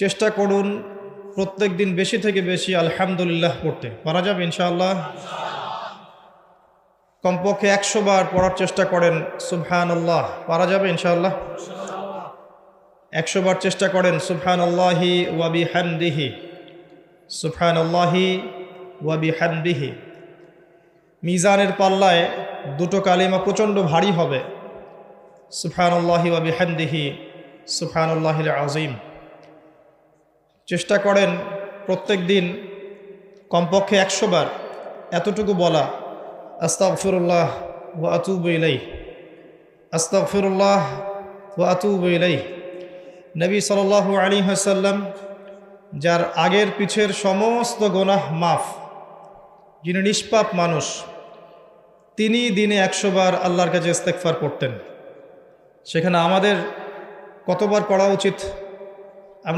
চেষ্টা করুন প্রত্যেক দিন বেশি থেকে বেশি আলহামদুলিল্লাহ পড়তে। পারা যাবে ইনশাআল্লাহ? কমপক্ষে 100 বার পড়ার চেষ্টা করেন সুবহানাল্লাহ। পারা যাবে ইনশাআল্লাহ? 100 বার চেষ্টা করেন সুবহানাল্লাহি ওয়া বিহামদিহি, সুবহানাল্লাহি ওয়া বিহামদিহি। মিজানের পাল্লায় দুটো কালিমা প্রচণ্ড ভারী হবে, সুবহানাল্লাহি ওয়া বিহামদিহি, সুবহানাল্লাহিল আযীম। চেষ্টা করেন প্রত্যেক দিন কমপক্ষে 100 বার এতটুকু বলা, আস্তাগফিরুল্লাহ ওয়া আতুবু ইলাইহি, আস্তাগফিরুল্লাহ ওয়া আতুবু ইলাইহি। নবী সাল্লাল্লাহু আলাইহি ওয়াসাল্লাম, যার আগের পিছের সমস্ত গুনাহ মাফ, যিনি নিষ্পাপ মানুষ, তিনি দিনে 100 বার আল্লাহর কাছে ইস্তেগফার করতেন। সেখানে আমাদের কতবার পড়া উচিত?